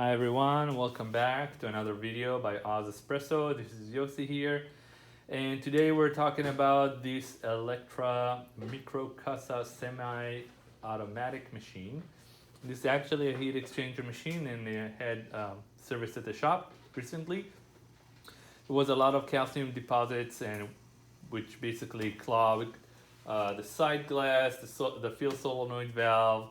Hi everyone, welcome back to another video by Espresso. This is Yossi here, and today we're talking about this Elektra Microcasa semi-automatic machine. This is actually a heat exchanger machine, and they had service at the shop recently. There was a lot of calcium deposits, and which basically clogged the side glass, the field solenoid valve,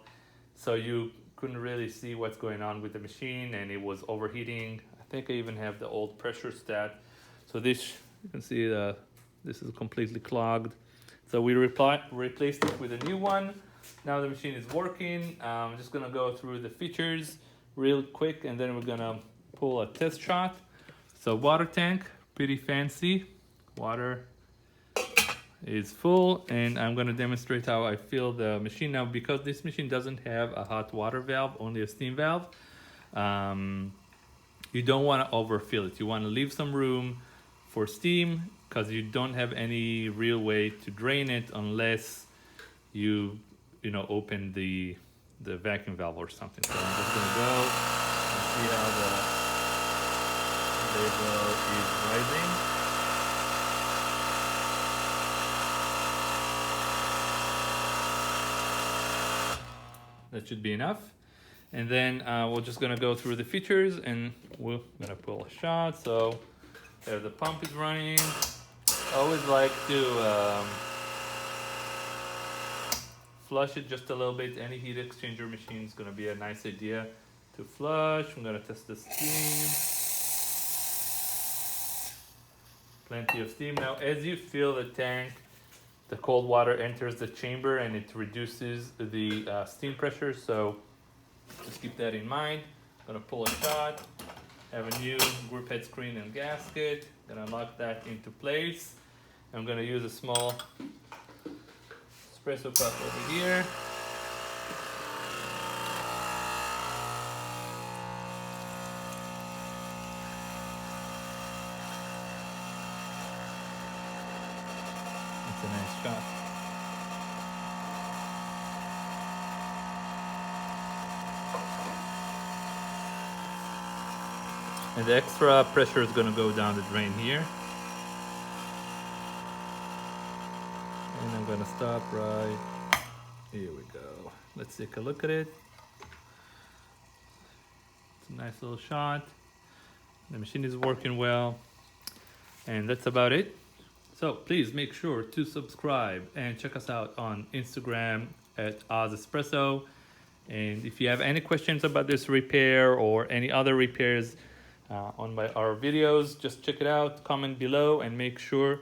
so you couldn't really see what's going on with the machine, and it was overheating. I think I even have the old pressure stat. So this, you can see this is completely clogged. So we replaced it with a new one. Now the machine is working. I'm just gonna go through the features real quick, and then we're gonna pull a test shot. So water tank, pretty fancy. Water is full, and I'm going to demonstrate how I fill the machine. Now, because this machine doesn't have a hot water valve, only a steam valve, you don't want to overfill it. You want to leave some room for steam, because you don't have any real way to drain it unless you open the vacuum valve or something. So I'm just going to go and see how the vapor is rising. That should be enough. And then we're just gonna go through the features, and we're gonna pull a shot. So there the pump is running. I always like to flush it just a little bit. Any heat exchanger machine is gonna be a nice idea to flush. I'm gonna test the steam. Plenty of steam. Now, as you fill the tank, the cold water enters the chamber and it reduces the steam pressure, so just keep that in mind. I'm gonna pull a shot, have a new group head screen and gasket, gonna lock that into place. I'm gonna use a small espresso cup over here. It's a nice shot. And the extra pressure is going to go down the drain here. And I'm going to stop right here. We go. Let's take a look at it. It's a nice little shot. The machine is working well. And that's about it. So please make sure to subscribe and check us out on Instagram at Espresso. And if you have any questions about this repair or any other repairs on our videos, just check it out, comment below, and make sure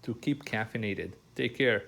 to keep caffeinated. Take care.